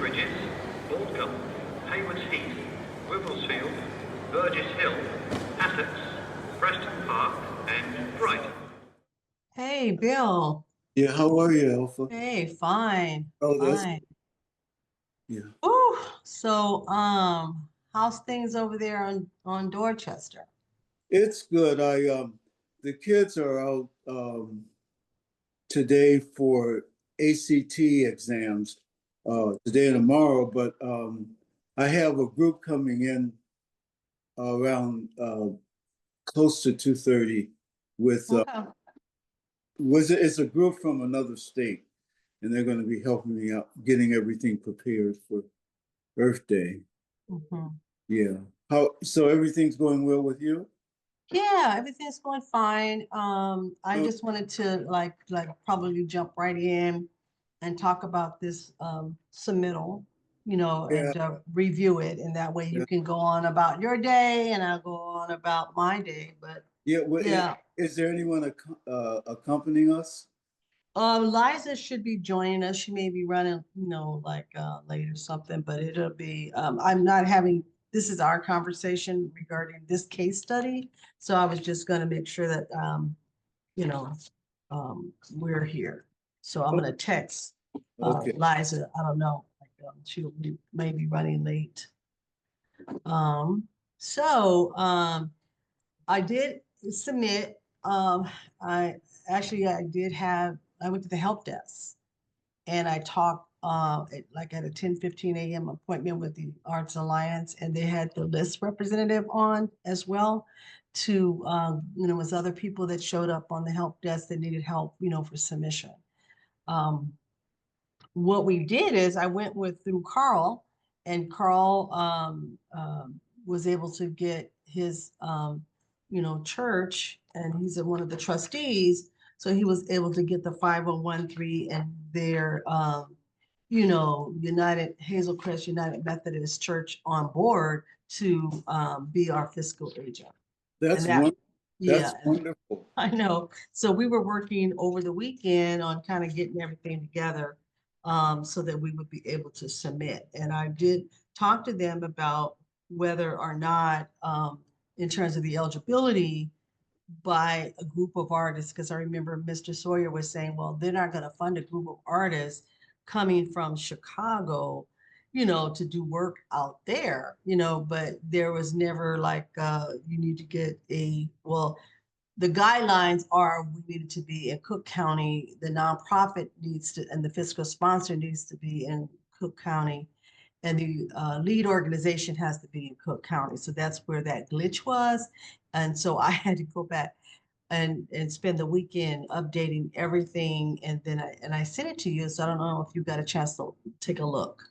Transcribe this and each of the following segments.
Bridges, Aldcombe, Haywards Heath, Wibblesfield, Burgess Hill, Essex, Preston Park, and Brighton. Hey, Bill. Yeah, how are you, Alpha? Hey, fine. Oh, that's Fine. yeah. Ooh, so how's things over there on Dorchester? It's good. The kids are out today for ACT exams today and tomorrow, but I have a group coming in around close to 2:30 with Okay. it's a group from another state, and they're going to be helping me out getting everything prepared for Earth Day. hmm Yeah. So everything's going well with you? Yeah, everything's going fine. I Oh, just wanted to like probably jump right in and talk about this submittal, yeah, and review it, and that way you yeah. can go on about your day and I'll go on about my day. But Yeah, well, yeah. is there anyone accompanying us? Liza should be joining us. She may be running, like late or something, but it'll be, I'm not having, this is our conversation regarding this case study. So I was just gonna make sure that, you know, we're here. So I'm Oh, gonna text okay. Liza. I don't know, like, she'll be maybe running late. Um, so I did submit, I I did have, I went to the help desk and I talked at a 10:15 a.m. appointment with the Arts Alliance, and they had the list representative on as well to, was other people that showed up on the help desk that needed help, for submission. Um, what we did is I went through Carl, and Carl was able to get his church, and he's one of the trustees, so he was able to get the 5013 and their United Hazelcrest United Methodist Church on board to be our fiscal agent. And That's that, one. yeah, That's wonderful. I know. So we were working over the weekend on kind of getting everything together, so that we would be able to submit. And I did talk to them about whether or not, in terms of the eligibility by a group of artists, because I remember Mr. Sawyer was saying, well, they're not going to fund a group of artists coming from Chicago, to do work out there, but there was never like, you need to get well, the guidelines are we needed to be in Cook County, the nonprofit needs to, and the fiscal sponsor needs to be in Cook County, and the lead organization has to be in Cook County. So that's where that glitch was. And so I had to go back and spend the weekend updating everything. And then I sent it to you. So I don't know if you got a chance to take a look.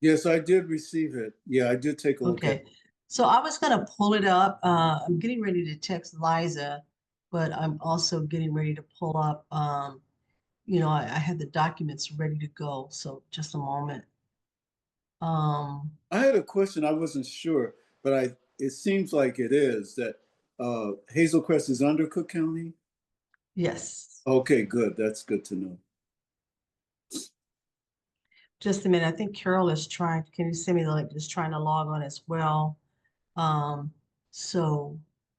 Yes, I did receive it. Yeah, I did take a look at Okay. So I was gonna pull it up. I'm getting ready to text Liza, but I'm also getting ready to pull up, I had the documents ready to go. So just a moment. I had a question. I wasn't sure, but it seems like it is that Hazel Crest is under Cook County. Yes, Okay, good. That's good to know. just a minute. I think Carol is trying, can you send me the link? Is trying to log on as well. Um, so,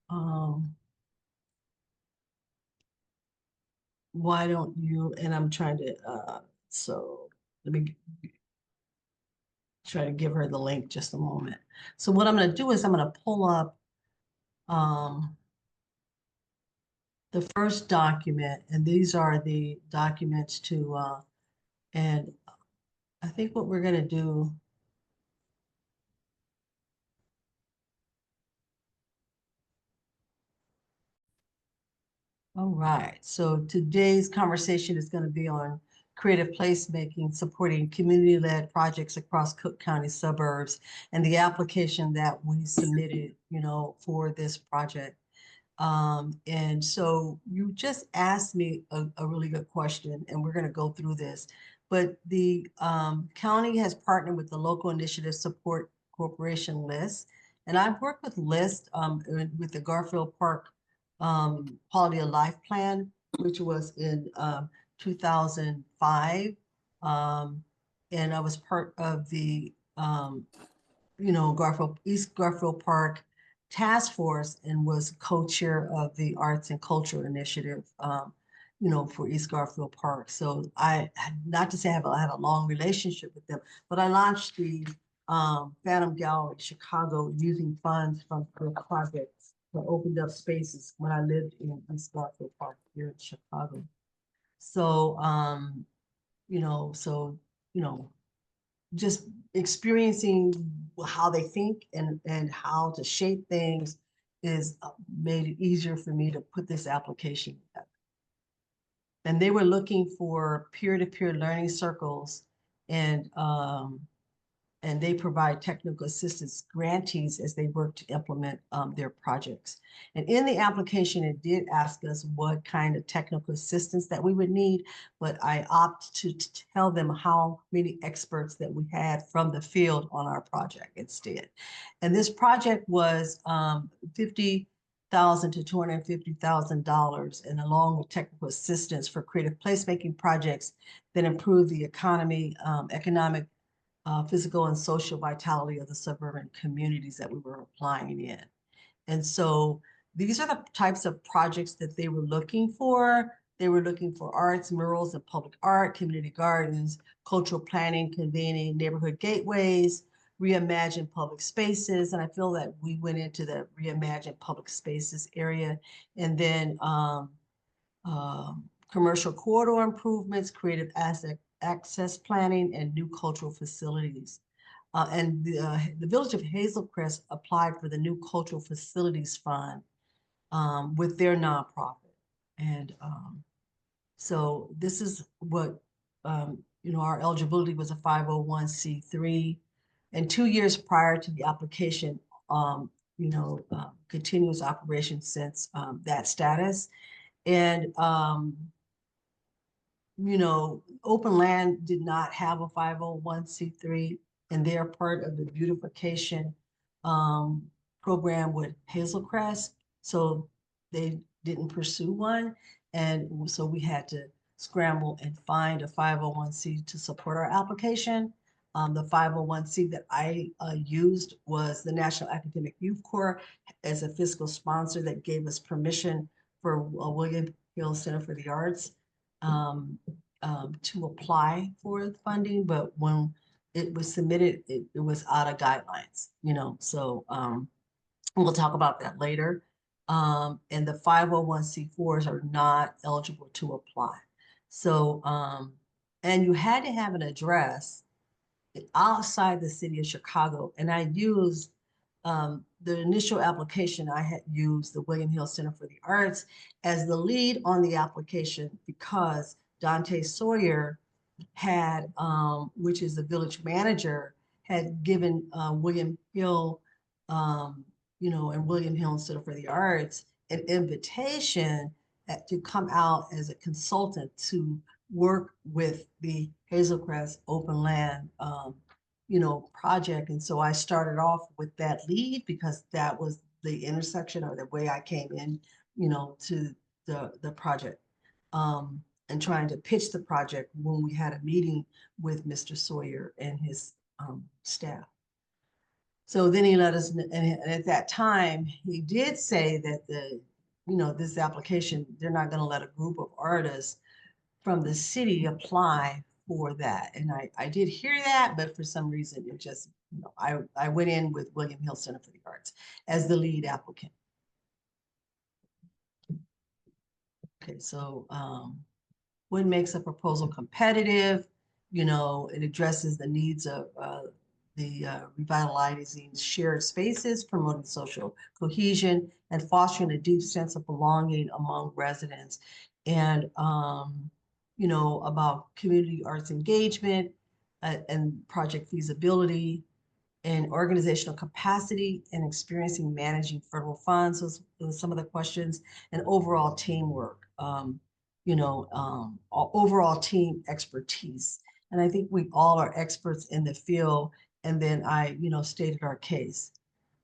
um, why don't you, and I'm trying to, so let me try to give her the link just a moment. So what I'm going to do is I'm going to pull up um, the first document, and these are the documents to, and I think what we're going to do, all right, so today's conversation is going to be on creative placemaking, supporting community-led projects across Cook County suburbs, and the application that we submitted, for this project. And so you just asked me a really good question, and we're going to go through this. But the county has partnered with the Local Initiative Support Corporation LIST, and I've worked with LIST with the Garfield Park Quality of Life Plan, which was in 2005. Um, and I was part of the, East Garfield Park Task Force and was co-chair of the Arts and Culture Initiative, for East Garfield Park. So not to say I had a long relationship with them, but I launched the Phantom Gallery Chicago using funds from the projects that opened up spaces when I lived in East Garfield Park here in Chicago. So, you know, so, you know, just experiencing how they think and how to shape things is made it easier for me to put this application together. And they were looking for peer-to-peer learning circles, and and they provide technical assistance grantees as they work to implement their projects. And in the application, it did ask us what kind of technical assistance that we would need, but I opted to tell them how many experts that we had from the field on our project instead. And this project was $50,000 to $250,000, and along with technical assistance for creative placemaking projects that improve the economy, economic, physical and social vitality of the suburban communities that we were applying in. And so these are the types of projects that they were looking for. They were looking for arts, murals, and public art, community gardens, cultural planning, convening, neighborhood gateways, reimagine public spaces. And I feel that we went into the reimagine public spaces area. And then commercial corridor improvements, creative asset access planning, and new cultural facilities. And the Village of Hazelcrest applied for the new cultural facilities fund with their nonprofit. And so this is what, our eligibility was a 501c3. And 2 years prior to the application, continuous operation since that status. And Open Land did not have a 501c3, and they're part of the beautification program with Hazelcrest. So they didn't pursue one. And so we had to scramble and find a 501c to support our application. The 501c that I used was the National Academic Youth Corps as a fiscal sponsor that gave us permission for William Hill Center for the Arts to apply for the funding, but when it was submitted, it was out of guidelines, so we'll talk about that later. And the 501c4s are not eligible to apply. So, and you had to have an address outside the city of Chicago. And I used the initial application, I had used the William Hill Center for the Arts as the lead on the application because Dante Sawyer had, which is the village manager, had given William Hill, and William Hill Center for the Arts an invitation to come out as a consultant to work with the Hazelcrest Open Land project. And so I started off with that lead because that was the intersection or the way I came in, to the project, and trying to pitch the project when we had a meeting with Mr. Sawyer and his staff. So then he let us, and at that time, he did say that this application, they're not going to let a group of artists from the city apply for that. And I did hear that, but for some reason it just, I went in with William Hill Center for the Arts as the lead applicant. Okay, so what makes a proposal competitive? It addresses the needs of the revitalizing shared spaces, promoting social cohesion, and fostering a deep sense of belonging among residents. And about community arts engagement and project feasibility and organizational capacity and experiencing managing federal funds. Those are some of the questions, and overall teamwork, overall team expertise. And I think we all are experts in the field. And then I, stated our case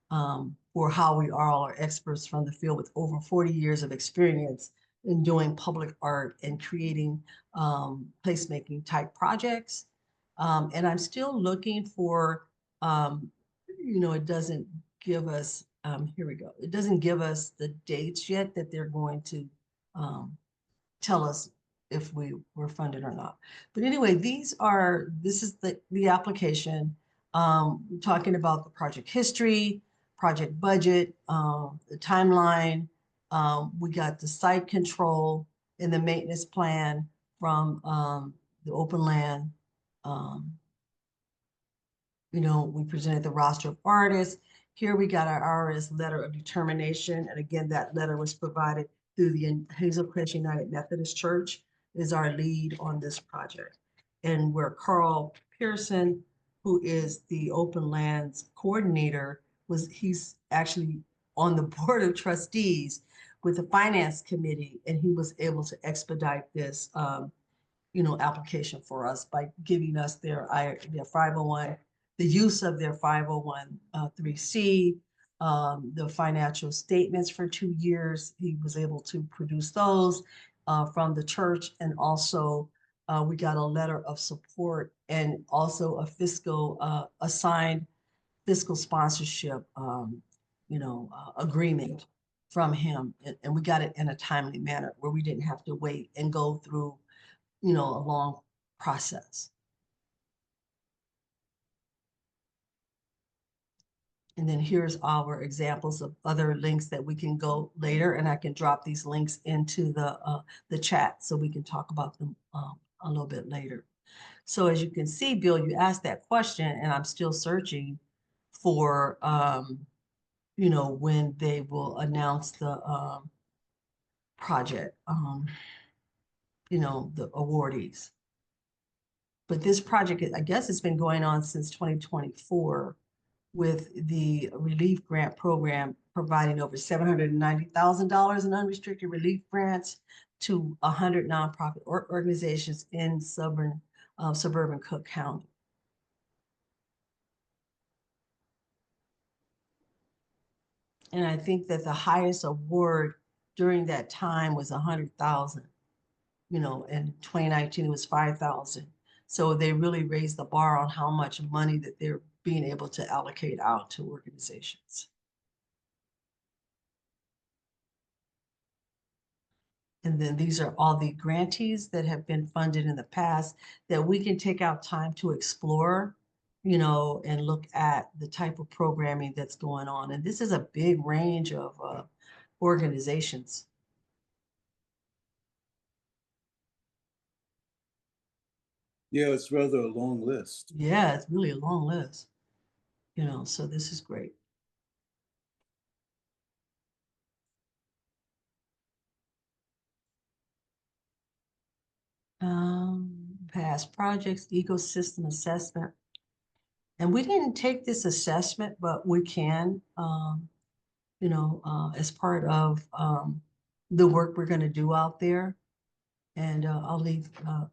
for how we all are experts from the field with over 40 years of experience in doing public art and creating placemaking type projects. And I'm still looking for, it doesn't give us, here we go. It doesn't give us the dates yet that they're going to tell us if we were funded or not. But anyway, this is the application, talking about the project history, project budget, the timeline. We got the site control and the maintenance plan from the open land. We presented the roster of artists. Here we got our RS letter of determination. And again, that letter was provided through the Hazel Crest United Methodist Church is our lead on this project. And where Carl Pearson, who is the open lands coordinator, he's actually on the board of trustees with the finance committee, and he was able to expedite this application for us by giving us their 501, the use of their 501(c), the financial statements for 2 years. He was able to produce those from the church, and also we got a letter of support and also a assigned fiscal sponsorship, agreement from him, and we got it in a timely manner where we didn't have to wait and go through a long process. And then here's our examples of other links that we can go later, and I can drop these links into the chat so we can talk about them a little bit later. So as you can see, Bill, you asked that question, and I'm still searching for, when they will announce the project, the awardees. But this project, I guess it's been going on since 2024 with the relief grant program providing over $790,000 in unrestricted relief grants to 100 nonprofit organizations in suburban Cook County. And I think that the highest award during that time was 100,000. In 2019 it was 5,000. So they really raised the bar on how much money that they're being able to allocate out to organizations. And then these are all the grantees that have been funded in the past that we can take out time to explore, and look at the type of programming that's going on. And this is a big range of organizations. Yeah, it's rather a long list. Yeah, it's really a long list, so this is great. Past projects, ecosystem assessment. And we didn't take this assessment, but we can, as part of the work we're going to do out there. And I'll leave that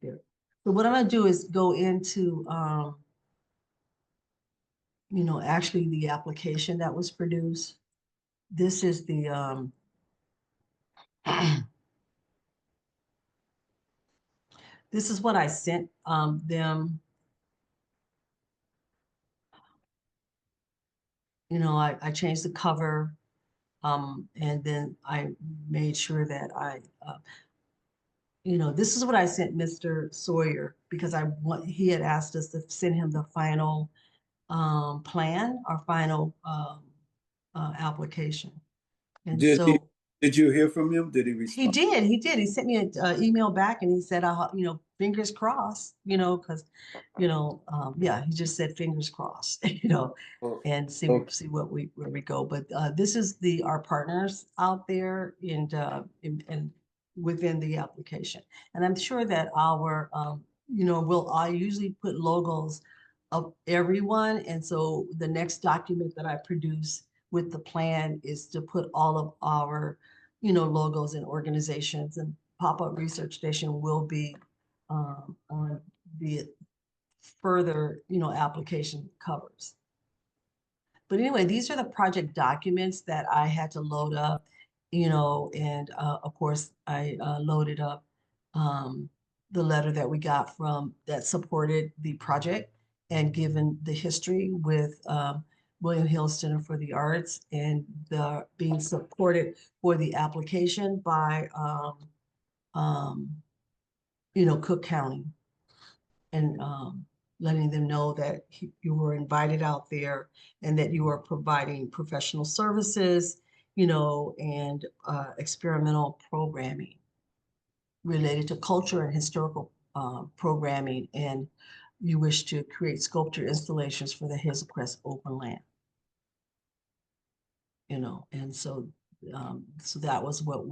there. So what I'm going to do is go into, actually the application that was produced. This is the, this is what I sent them. I changed the cover, and then I made sure that this is what I sent Mr. Sawyer, because he had asked us to send him the final plan, our final application. And did you hear from him? Did he respond? He did. He sent me an email back, and he said, fingers crossed, because, yeah, he just said fingers crossed, and see where we go. But this is our partners out there and within the application. And I'm sure that I usually put logos of everyone. And so the next document that I produce with the plan is to put all of our logos and organizations, and Pop-Up Research Station will be on the further, application covers. But anyway, these are the project documents that I had to load up, and of course I loaded up the letter that we got from that supported the project and given the history with William Hill Center for the Arts and the being supported for the application by Cook County and letting them know that you were invited out there and that you are providing professional services, and experimental programming related to culture and historical programming, and you wish to create sculpture installations for the Hazel Crest open land. And so that was what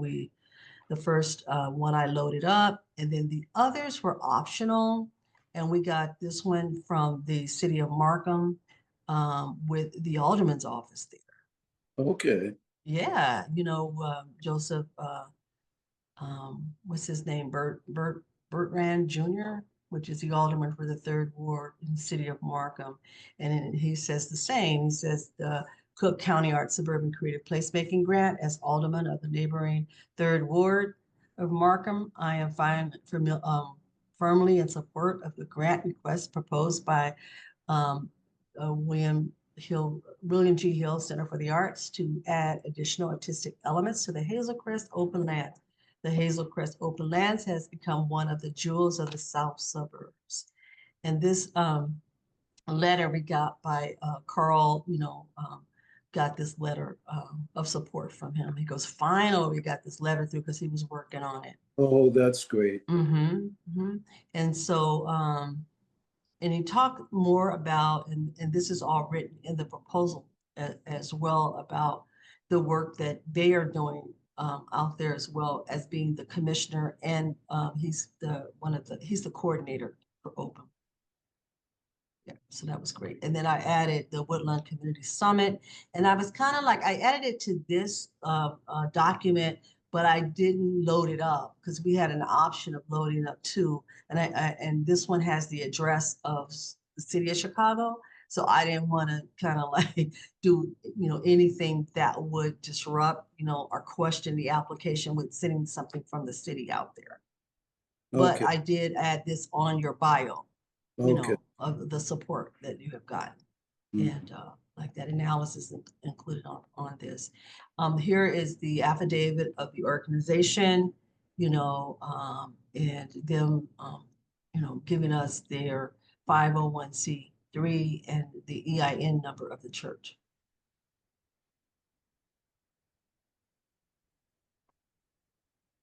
the first one I loaded up, and then the others were optional. And we got this one from the city of Markham with the alderman's office there. Okay. Yeah, Joseph, what's his name? Bertrand Jr., which is the alderman for the 3rd Ward in the city of Markham. And he says the same. He says the Cook County Arts Suburban Creative Placemaking Grant as alderman of the neighboring 3rd Ward of Markham. I am firmly in support of the grant request proposed by William G. Hill Center for the Arts to add additional artistic elements to the Hazel Crest open land. The Hazel Crest open lands has become one of the jewels of the South suburbs. And this letter we got by Carl, got this letter of support from him. He goes, finally, we got this letter through because he was working on it. Oh, that's great. And so, and he talked more about, and this is all written in the proposal as well, about the work that they are doing out there as well as being the commissioner, and he's the coordinator for Open. Yeah, so that was great. And then I added the Woodland Community Summit, and I was kind of like, I added it to this document, but I didn't load it up because we had an option of loading up too. And and this one has the address of the city of Chicago. So I didn't want to kind of like do, anything that would disrupt, or question the application with sending something from the city out there. But Okay. I did add this on your bio, Okay. of the support that you have gotten. Mm. And like that analysis included on this. Here is the affidavit of the organization, and them, giving us their 501c3 and the EIN number of the church.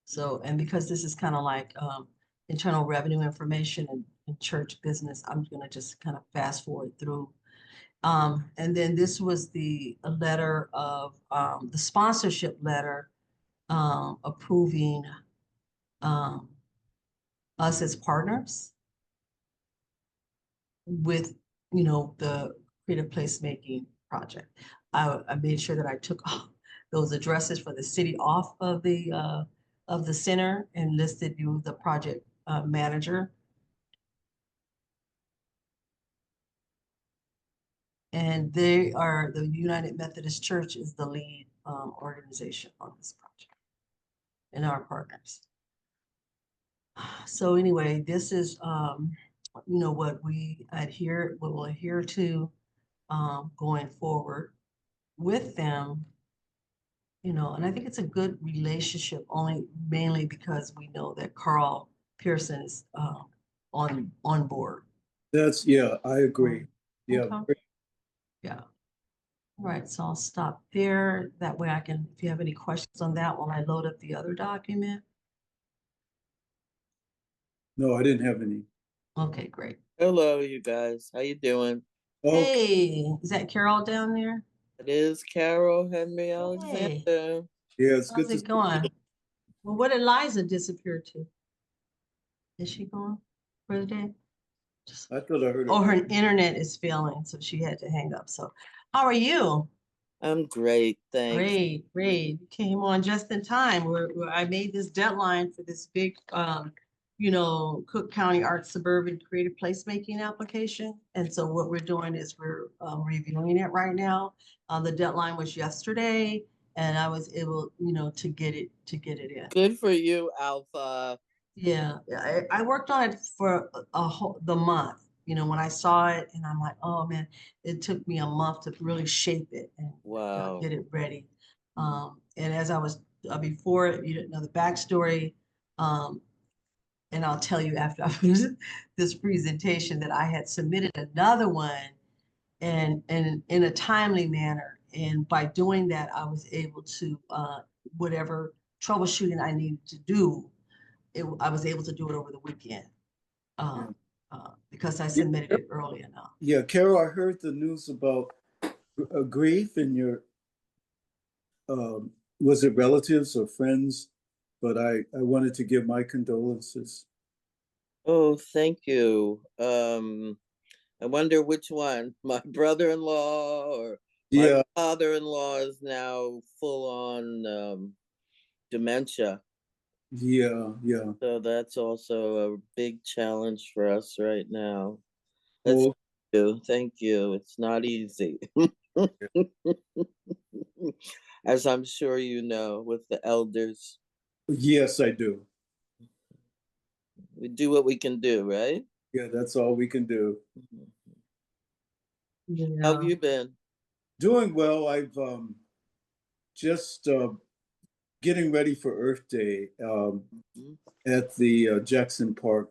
So, and because this is kind of like internal revenue information and church business, I'm gonna just kind of fast forward through. And then this was the letter of the sponsorship letter approving us as partners with, the creative placemaking project. I made sure that I took those addresses for the city off of the center and listed you the project manager. And the United Methodist Church is the lead organization on this project and our partners. So anyway, this is, what we will adhere to going forward with them, and I think it's a good relationship mainly because we know that Carl Pearson is on board. Yeah, I agree. Yeah. Okay. Yeah. All right, so I'll stop there. That way I can, if you have any questions on that while I load up the other document. No, I didn't have any. Okay, great. Hello, you guys. How you doing? Okay. Hey, is that Carol down there? It is Carol Henry Alexander. Yeah, it's good How's to it going? Well, what did Liza disappear to? Is she gone for the day? I thought I heard Oh, her her. internet is failing, so she had to hang up. So how are you? I'm great, thanks. Great. You came on just in time where I made this deadline for this big, Cook County Arts Suburban Creative Placemaking application. And so what we're doing is we're reviewing it right now. The deadline was yesterday and I was able, to get it in. Good for you, Alpha. Yeah, I worked on it for a whole, the month, when I saw it and I'm like, oh man, it took me a month to really shape it and Wow. get it ready. And as I was before, you didn't know the backstory. Um, and I'll tell you after I finish this presentation that I had submitted another one and in a timely manner. And by doing that, I was able to, whatever troubleshooting I needed to do, I was able to do it over the weekend, Yeah. because I submitted it early enough. Yeah, Carol, I heard the news about grief in your, was it relatives or friends? But I wanted to give my condolences. Oh, thank you. I wonder which one, my brother-in-law or my Yeah, father-in-law is now full on dementia. yeah. So that's also a big challenge for us right now. That's Well, you. Thank you. It's not easy. As I'm sure you know, with the elders, yes, I do. we do what we can do, right? Yeah, that's all we can do. How have Yeah. you been? Doing well. I've just getting ready for Earth Day Mhm. at the Jackson Park.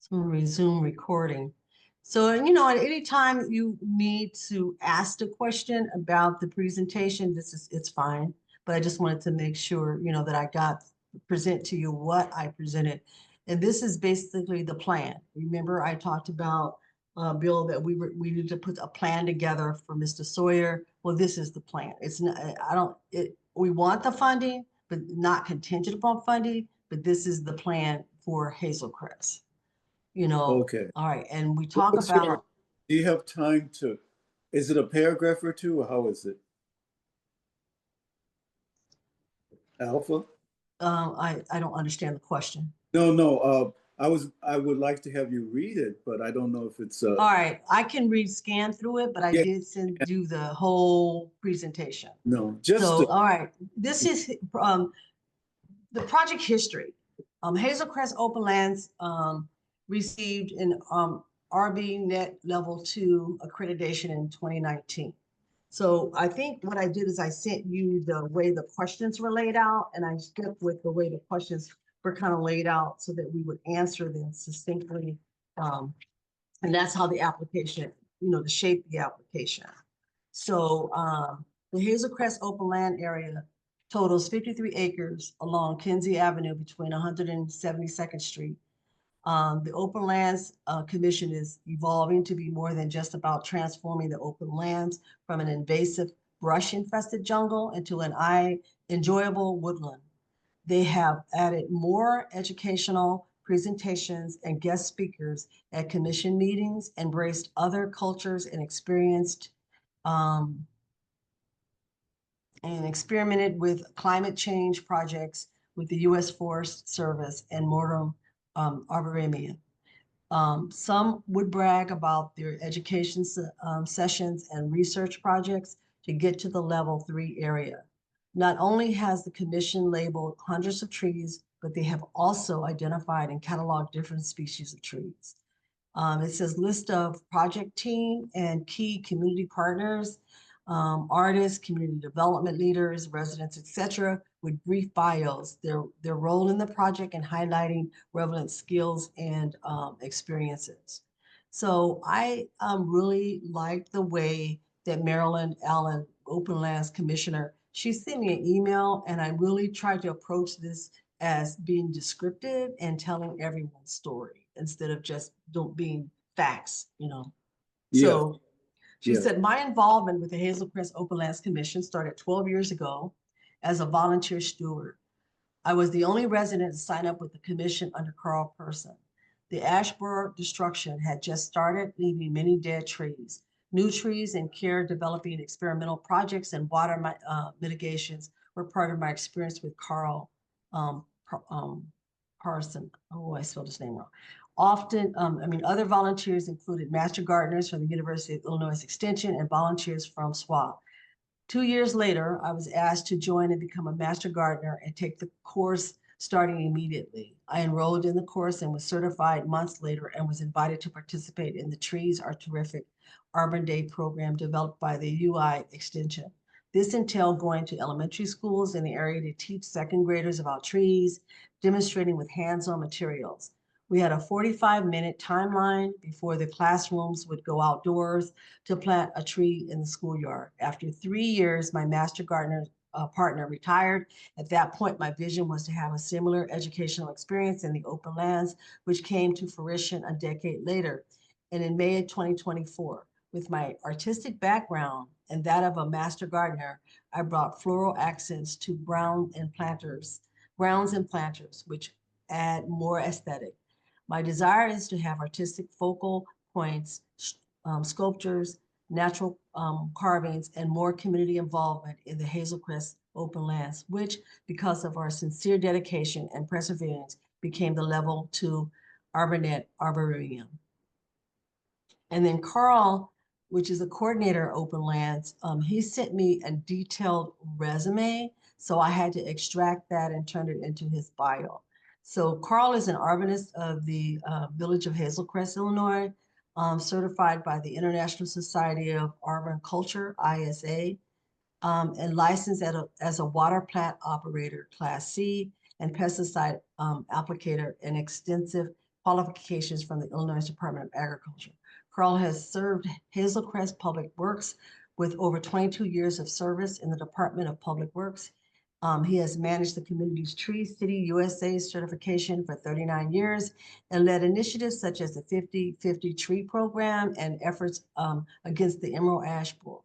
So I'm gonna resume recording. So, at any time you need to ask a question about the presentation, it's fine. But I just wanted to make sure, that I present to you what I presented. And this is basically the plan. Remember, I talked about, Bill, that we need to put a plan together for Mr. Sawyer. Well, this is the plan. It's not, we want the funding, but not contingent upon funding, but this is the plan for Hazel Crest. Okay. All right, and we talk What's your, about, do you have time to, is it a paragraph or two or how is it? Alpha? I don't understand the question. No. I would like to have you read it, but I don't know if it's All right, I can scan through it, but I yeah, did send you the whole presentation. no, just So, all right, this is the project history. Hazel Crest Open Lands received an RB Net Level 2 accreditation in 2019. So I think what I did is I sent you the way the questions were laid out, and I skipped with the way the questions were kind of laid out so that we would answer them succinctly. And that's how the application, to shape the application. So the Hazel Crest open land area totals 53 acres along Kinsey Avenue between 172nd Street. The Open Lands Commission is evolving to be more than just about transforming the open lands from an invasive brush-infested jungle into an enjoyable woodland. They have added more educational presentations and guest speakers at commission meetings, embraced other cultures um, and experimented with climate change projects with the U.S. Forest Service and Mortem Arboretum. Some would brag about their education sessions and research projects to get to the level 3 area. Not only has the commission labeled hundreds of trees, but they have also identified and cataloged different species of trees. It says list of project team and key community partners, artists, community development leaders, residents, etc., with brief bios, their role in the project and highlighting relevant skills and experiences. So I really like the way that Marilyn Allen, Open Lands Commissioner, she sent me an email, and I really tried to approach this as being descriptive and telling everyone's story instead of just don't being facts. yeah, So she yeah. said, my involvement with the Hazel Crest Open Lands Commission started 12 years ago as a volunteer steward. I was the only resident to sign up with the commission under Carl Person. The ash borer destruction had just started, leaving many dead trees. New trees and care developing experimental projects and water mitigations were part of my experience with Carl um, Parson. Oh, I spelled his name wrong. Often, other volunteers included master gardeners from the University of Illinois Extension and volunteers from SWAP. 2 years later, I was asked to join and become a master gardener and take the course starting immediately. I enrolled in the course and was certified months later and was invited to participate in the Trees Are Terrific Arbor Day program developed by the UI Extension. This entailed going to elementary schools in the area to teach second graders about trees, demonstrating with hands-on materials. We had a 45-minute timeline before the classrooms would go outdoors to plant a tree in the schoolyard. After 3 years, my master gardener partner retired. At that point, my vision was to have a similar educational experience in the open lands, which came to fruition a decade later. And in May of 2024, with my artistic background and that of a master gardener, I brought floral accents to grounds and planters, which add more aesthetic. My desire is to have artistic focal points, sculptures, natural carvings, and more community involvement in the Hazel Crest open lands, which, because of our sincere dedication and perseverance, became the level 2 Arbornet Arboretum. And then Carl, which is a coordinator of open lands, he sent me a detailed resume. So I had to extract that and turn it into his bio. So Carl is an arborist of the village of Hazel Crest, Illinois, certified by the International Society of Arboriculture, ISA, and licensed as a water plant operator, Class C, and pesticide applicator, and extensive qualifications from the Illinois Department of Agriculture. Carl has served Hazel Crest Public Works with over 22 years of service in the Department of Public Works. He has managed the community's Tree City USA certification for 39 years and led initiatives such as the 50-50 Tree Program and efforts against the emerald ash borer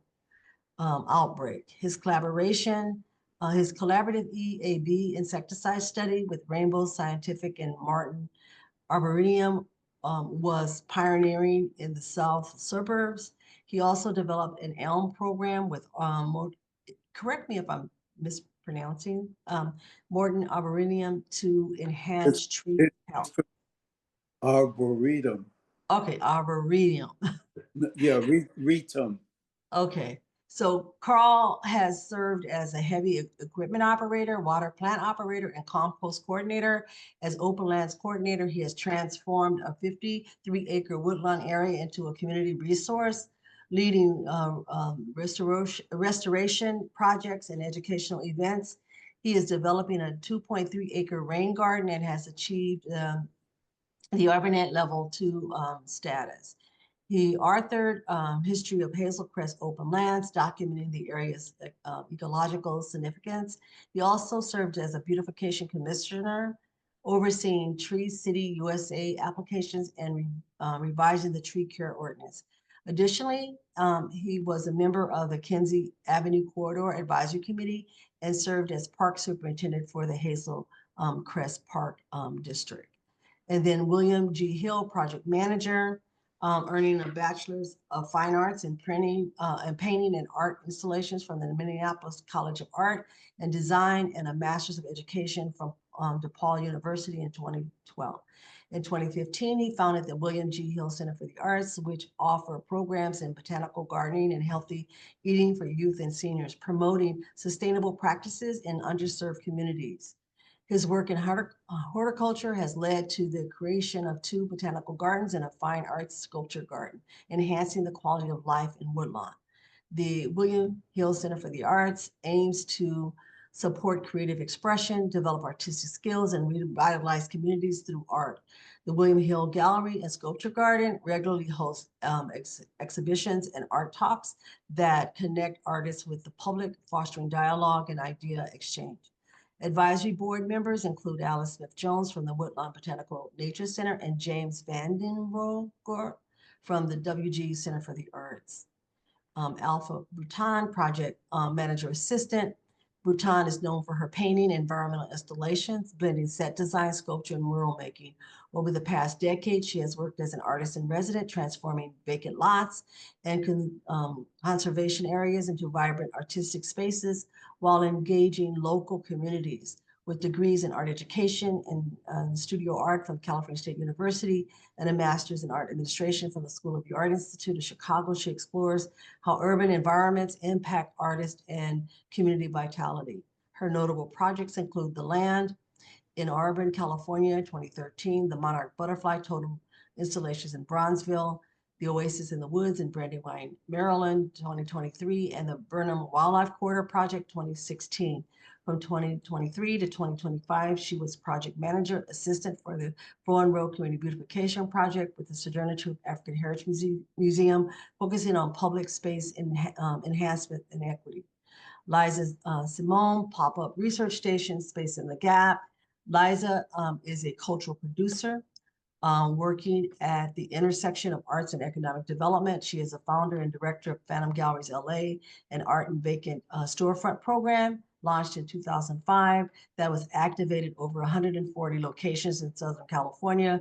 outbreak. His collaborative EAB insecticide study with Rainbow Scientific and Martin Arboretum was pioneering in the south suburbs. He also developed an elm program with, correct me if I'm mispronouncing, Morton Arboretum to enhance tree health. Arboretum. Okay, Arboretum. Yeah, retum. Okay, so Carl has served as a heavy equipment operator, water plant operator, and compost coordinator. As open lands coordinator, he has transformed a 53-acre woodland area into a community resource, leading restoration projects and educational events. He is developing a 2.3-acre rain garden and has achieved the Arbornet Level 2 status. He authored History of Hazel Crest Open Lands, documenting the area's ecological significance. He also served as a beautification commissioner, overseeing Tree City USA applications and revising the tree care ordinance. Additionally, he was a member of the Kinsey Avenue Corridor Advisory Committee and served as park superintendent for the Hazel Crest Park District. And then William G. Hill, project manager, earning a bachelor's of fine arts in printing and painting and art installations from the Minneapolis College of Art and Design, and a master's of education from DePaul University in 2012. In 2015, he founded the William G. Hill Center for the Arts, which offer programs in botanical gardening and healthy eating for youth and seniors, promoting sustainable practices in underserved communities. His work in horticulture has led to the creation of 2 botanical gardens and a fine arts sculpture garden, enhancing the quality of life in Woodlawn. The William Hill Center for the Arts aims to support creative expression, develop artistic skills, and revitalize communities through art. The William Hill Gallery and Sculpture Garden regularly hosts exhibitions and art talks that connect artists with the public, fostering dialogue and idea exchange. Advisory board members include Alice Smith-Jones from the Woodlawn Botanical Nature Center and James Vandenroger from the WG Center for the Arts. Alpha Bruton, project manager assistant. Bruton is known for her painting and environmental installations, blending set design, sculpture, and mural making. Over the past decade, she has worked as an artist in resident, transforming vacant lots and conservation areas into vibrant artistic spaces while engaging local communities. With degrees in art education and studio art from California State University and a master's in art administration from the School of the Art Institute of Chicago, she explores how urban environments impact artists and community vitality. Her notable projects include The Land in Auburn, California, 2013, the Monarch Butterfly Totem installations in Bronzeville, the Oasis in the Woods in Brandywine, Maryland, 2023, and the Burnham Wildlife Corridor Project, 2016. From 2023 to 2025, she was project manager, assistant for the Bowen Road Community Beautification Project with the Sojourner Truth African Heritage Museum, focusing on public space enhancement and equity. Liza Simone, Pop-Up Research Station, Space in the Gap. Liza is a cultural producer working at the intersection of arts and economic development. She is a founder and director of Phantom Galleries LA, an art and vacant storefront program launched in 2005 that was activated over 140 locations in Southern California,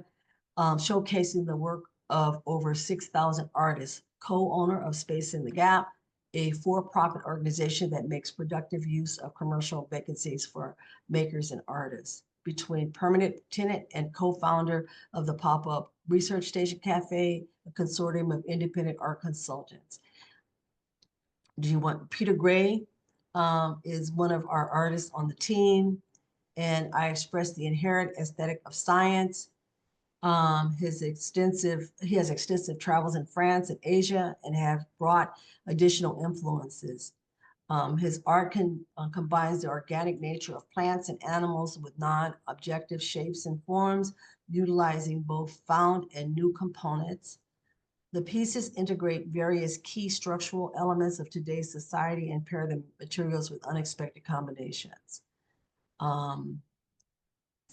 showcasing the work of over 6,000 artists, co-owner of Space in the Gap, a for-profit organization that makes productive use of commercial vacancies for makers and artists. Between permanent tenant and co-founder of the Pop-Up Research Station Cafe, a consortium of independent art consultants. Do you want Peter Gray is one of our artists on the team, and I express the inherent aesthetic of science. He has extensive travels in France and Asia and have brought additional influences. His art combines the organic nature of plants and animals with non-objective shapes and forms, utilizing both found and new components. The pieces integrate various key structural elements of today's society and pair the materials with unexpected combinations.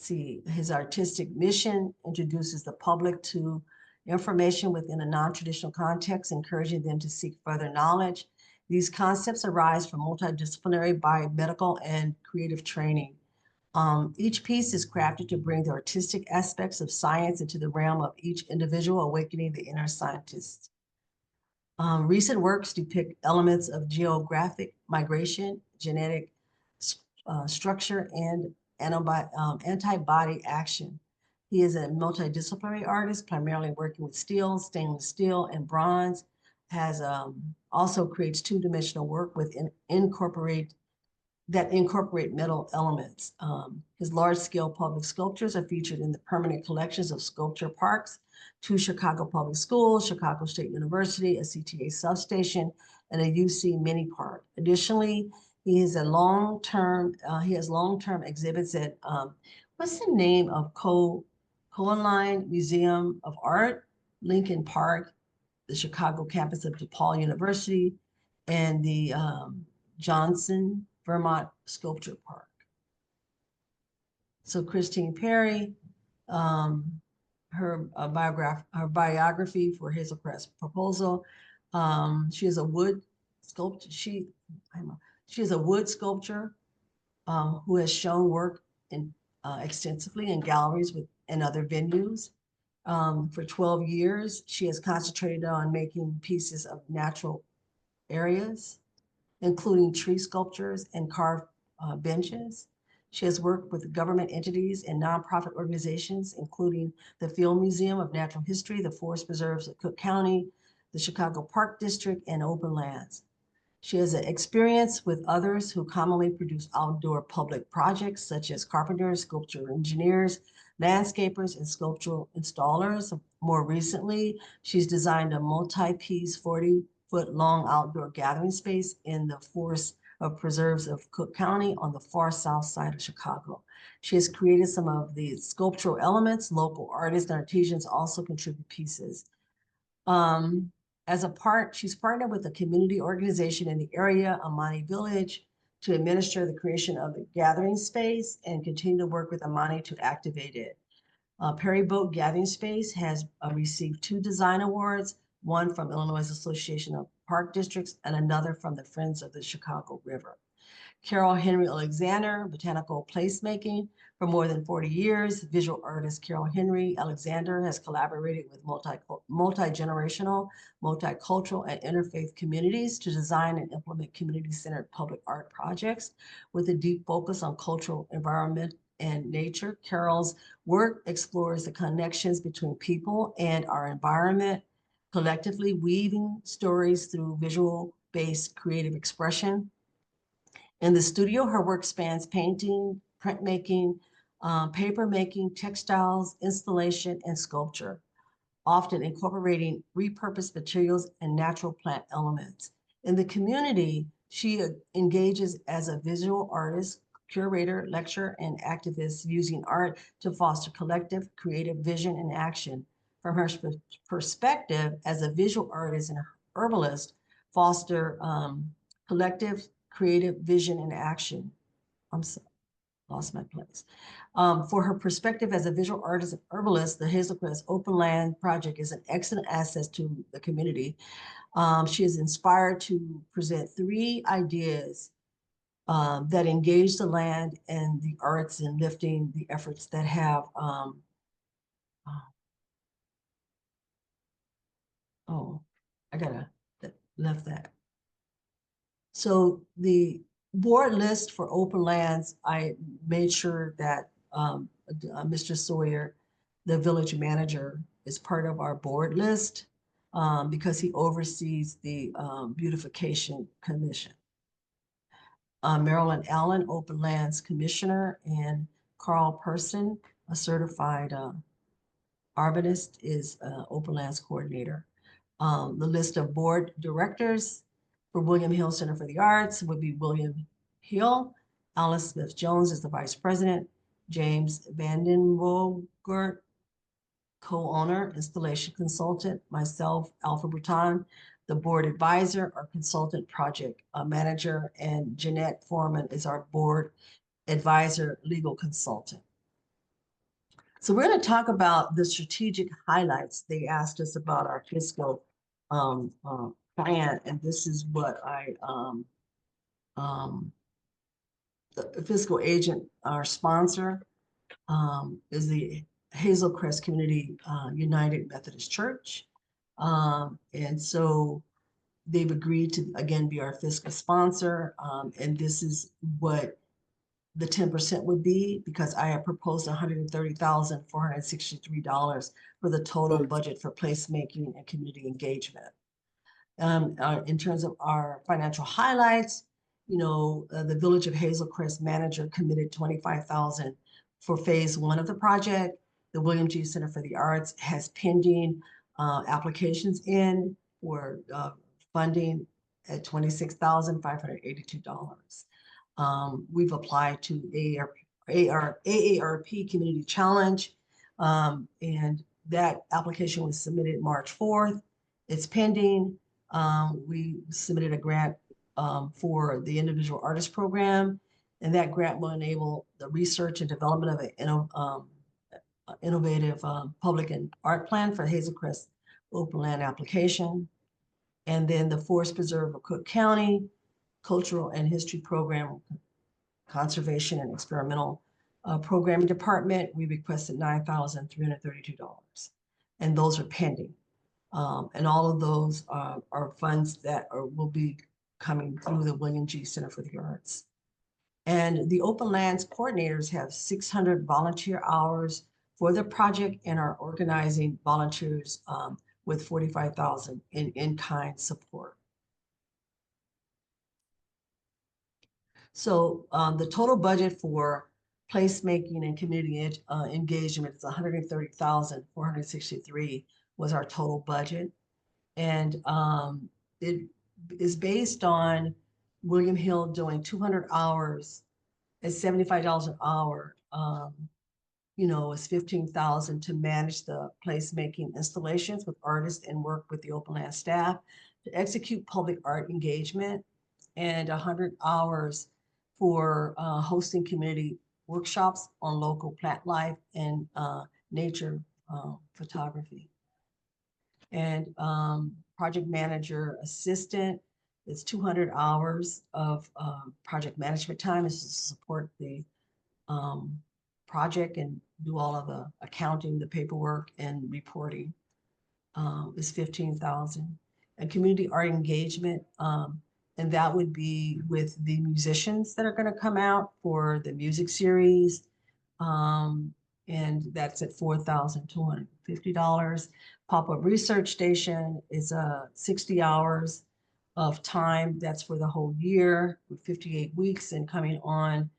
His artistic mission introduces the public to information within a non-traditional context, encouraging them to seek further knowledge. These concepts arise from multidisciplinary biomedical and creative training. Each piece is crafted to bring the artistic aspects of science into the realm of each individual, awakening the inner scientist. Recent works depict elements of geographic migration, genetic structure, and antibody action. He is a multidisciplinary artist, primarily working with steel, stainless steel, and bronze. Has also creates two-dimensional work with incorporate metal elements. His large-scale public sculptures are featured in the permanent collections of Sculpture Parks, 2 Chicago public schools, Chicago State University, a CTA substation, and a UC mini park. Additionally, he has long-term exhibits at what's the name of Cohenline Museum of Art, Lincoln Park, the Chicago campus of DePaul University, and the Johnson Vermont Sculpture Park. So Christine Perry, her biography for Hazel Crest Proposal. She is a wood sculptor. She is a wood sculptor who has shown work extensively in galleries and other venues. For 12 years, she has concentrated on making pieces of natural areas, including tree sculptures and carved benches. She has worked with government entities and nonprofit organizations, including the Field Museum of Natural History, the Forest Preserves of Cook County, the Chicago Park District, and Open Lands. She has experience with others who commonly produce outdoor public projects, such as carpenters, sculpture engineers, landscapers, and sculptural installers. More recently, she's designed a multi-piece 40-foot-long outdoor gathering space in the Forest of Preserves of Cook County on the far south side of Chicago. She has created some of the sculptural elements. Local artists and artisans also contribute pieces. She's partnered with a community organization in the area, Amani Village, to administer the creation of the gathering space and continue to work with Amani to activate it. Perry Boat Gathering Space has received 2 design awards, one from Illinois Association of Park Districts and another from the Friends of the Chicago River. Carol Henry Alexander, botanical placemaking. For more than 40 years, visual artist Carol Henry Alexander has collaborated with multi-generational, multicultural, and interfaith communities to design and implement community-centered public art projects with a deep focus on cultural environment and nature. Carol's work explores the connections between people and our environment, collectively weaving stories through visual-based creative expression. In the studio, her work spans painting, printmaking, paper making, textiles, installation, and sculpture, often incorporating repurposed materials and natural plant elements. In the community, she engages as a visual artist, curator, lecturer, and activist, using art to foster collective creative vision and action. From her perspective as a visual artist and herbalist, foster collective creative vision and action. I'm sorry, lost my place. For her perspective as a visual artist and herbalist, the Hazelcrest Open Land Project is an excellent asset to the community. She is inspired to present 3 ideas that engage the land and the arts in lifting the efforts that have, oh, I gotta, left that. So the board list for open lands, I made sure that Mr. Sawyer, the village manager, is part of our board list because he oversees the beautification commission. Marilyn Allen, Open Lands Commissioner, and Carl Person, a certified arborist, is Open Lands Coordinator. The list of board directors for William Hill Center for the Arts would be William Hill. Alice Smith Jones is the vice president. James Vandenbogert, co-owner, installation consultant. Myself, Alpha Bruton, the board advisor, our consultant project manager, and Jeanette Foreman is our board advisor, legal consultant. So we're going to talk about the strategic highlights. They asked us about our fiscal plan, and this is what the fiscal agent, our sponsor, is the Hazelcrest Community United Methodist Church. And so they've agreed to, again, be our fiscal sponsor. And this is what the 10% would be, because I have proposed $130,463 for the total budget for placemaking and community engagement. In terms of our financial highlights, the Village of Hazelcrest manager committed $25,000 for phase 1 of the project. The William G. Center for the Arts has pending applications in for funding at $26,582. We've applied to AARP Community Challenge, and that application was submitted March 4th. It's pending. We submitted a grant for the Individual Artist Program, and that grant will enable the research and development of an innovative public and art plan for Hazelcrest Open Land application. And then the Forest Preserve of Cook County Cultural and History Program, Conservation and Experimental Programming Department, we requested $9,332, and those are pending. And all of those are funds that will be coming through the William G. Center for the Arts. And the Open Lands coordinators have 600 volunteer hours for the project and are organizing volunteers with $45,000 in in-kind support. So the total budget for placemaking and community engagement is $130,463 was our total budget. And it is based on William Hill doing 200 hours at $75 an hour. It's $15,000 to manage the placemaking installations with artists and work with the Open Land staff to execute public art engagement, and 100 hours for hosting community workshops on local plant life and nature photography. And project manager assistant, it's 200 hours of project management time is to support the project and do all of the accounting, the paperwork, and reporting. Is 15,000. And community art engagement, and that would be with the musicians that are going to come out for the music series, and that's at $4,250. Pop-up research station is 60 hours of time. That's for the whole year with 58 weeks and coming on,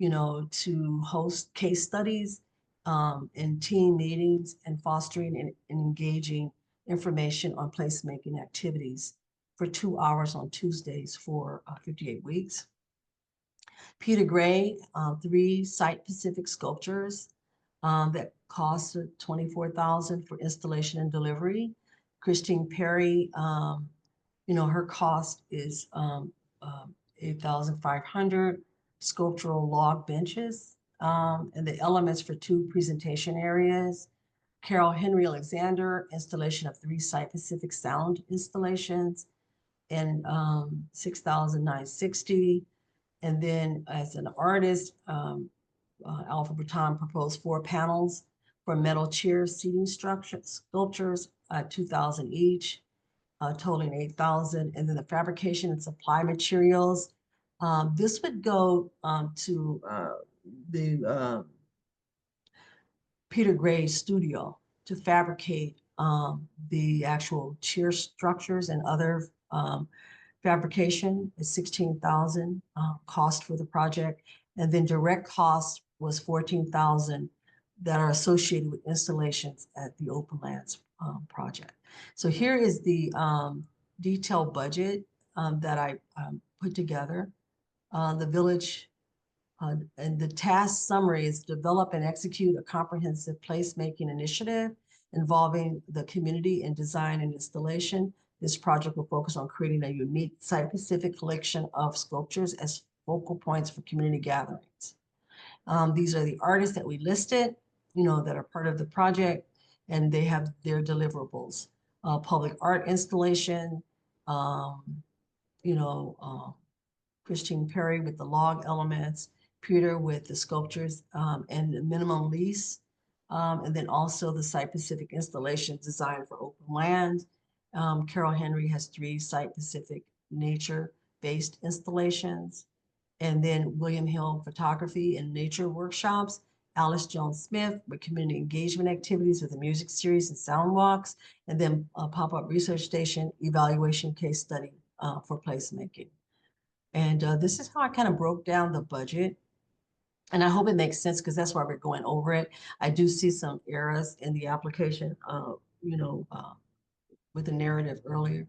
to host case studies and team meetings and fostering and engaging information on placemaking activities for 2 hours on Tuesdays for 58 weeks. Peter Gray, 3 site-specific sculptures that cost $24,000 for installation and delivery. Christine Perry, her cost is 8,500. Sculptural log benches and the elements for 2 presentation areas. Carol Henry Alexander, installation of 3 site-specific sound installations and 6,960. And then as an artist, Alpha Bruton proposed 4 panels for metal chair seating sculptures, 2,000 each, totaling 8,000. And then the fabrication and supply materials. This would go to the Peter Gray studio to fabricate the actual chair structures and other fabrication is 16,000 cost for the project. And then direct cost was 14,000 that are associated with installations at the Open Lands project. So here is the detailed budget that I put together. The village and the task summary is develop and execute a comprehensive placemaking initiative involving the community in design and installation. This project will focus on creating a unique site-specific collection of sculptures as focal points for community gatherings. These are the artists that we listed, that are part of the project, and they have their deliverables. Public art installation, Christine Perry with the log elements, Peter with the sculptures and the minimum lease, and then also the site-specific installation designed for open land. Carol Henry has 3 site-specific nature-based installations. And then William Hill photography and nature workshops. Alice Jones Smith with community engagement activities with a music series and sound walks. And then a pop-up research station evaluation case study for placemaking. And this is how I kind of broke down the budget. And I hope it makes sense because that's why we're going over it. I do see some errors in the application, with the narrative earlier.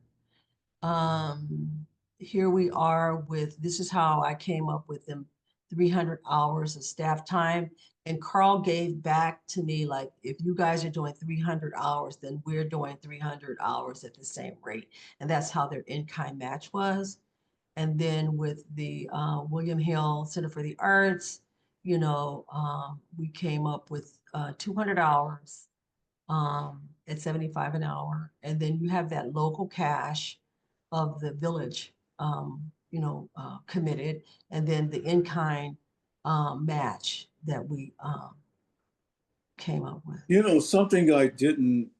Here we are with, this is how I came up with them 300 hours of staff time. And Carl gave back to me, like, if you guys are doing 300 hours, then we're doing 300 hours at the same rate. And that's how their in-kind match was. And then with the William Hill Center for the Arts, we came up with 200 hours at 75 an hour. And then you have that local cash of the village, committed, and then the in-kind match that we came up with. Something I didn't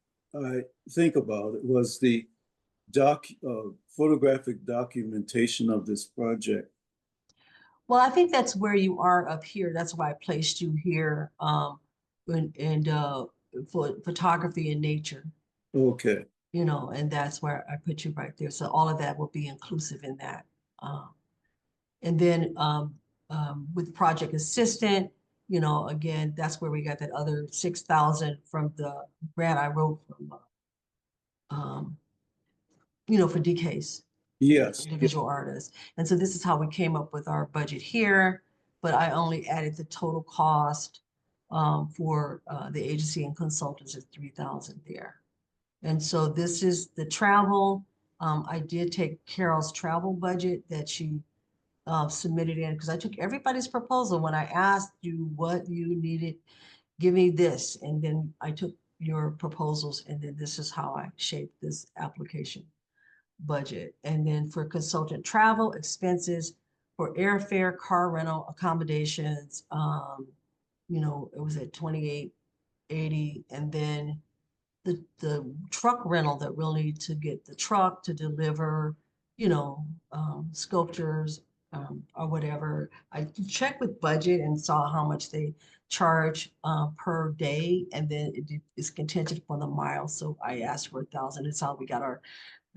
think about was the photographic documentation of this project. Well, I think that's where you are up here. That's why I placed you here, for photography and nature. Okay. And that's where I put you right there. So all of that will be inclusive in that. And then with project assistant, again, that's where we got that other 6,000 from the grant I wrote from, for DK's. Yes. Individual artists. And so this is how we came up with our budget here, but I only added the total cost for the agency and consultants at 3,000 there. And so this is the travel. I did take Carol's travel budget that she submitted in because I took everybody's proposal when I asked you what you needed, give me this. And then I took your proposals and then this is how I shaped this application budget. And then for consultant travel expenses for airfare, car rental, accommodations, it was at 2880. And then the truck rental that we'll need to get the truck to deliver, sculptures or whatever. I checked with budget and saw how much they charge per day, and then it is contingent upon the miles. So I asked for 1,000. It's how we got our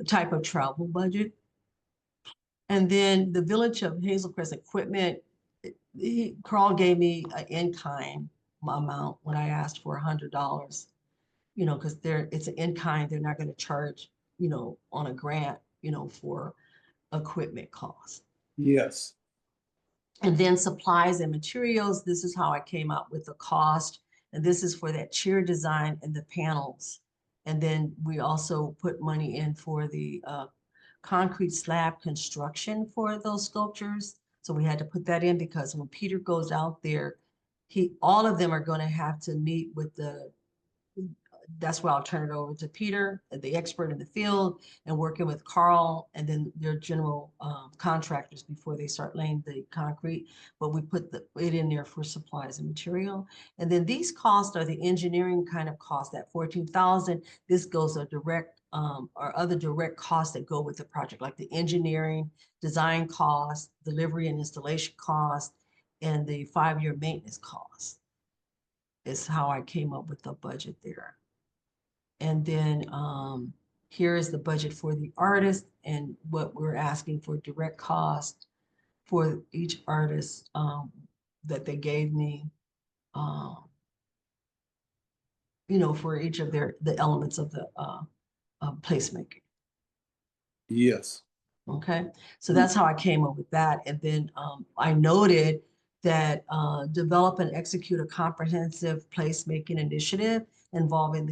type of travel budget. And then the Village of Hazel Crest equipment, Carl gave me an in-kind amount when I asked for $100, because it's an in-kind, they're not gonna charge, on a grant, for equipment costs. Yes. And then supplies and materials, this is how I came up with the cost. And this is for that chair design and the panels. And then we also put money in for the concrete slab construction for those sculptures. So we had to put that in because when Peter goes out there, all of them are going to have to meet with that's where I'll turn it over to Peter, the expert in the field, and working with Carl and then their general contractors before they start laying the concrete. But we put it in there for supplies and material. And then these costs are the engineering kind of cost, that 14,000. This goes a direct or other direct costs that go with the project, like the engineering, design costs, delivery and installation costs, and the 5-year maintenance costs. Is how I came up with the budget there. And then here is the budget for the artist and what we're asking for direct cost for each artist that they gave me, for each of the elements of the placemaking. Yes. Okay, so that's how I came up with that. And then I noted that develop and execute a comprehensive placemaking initiative involving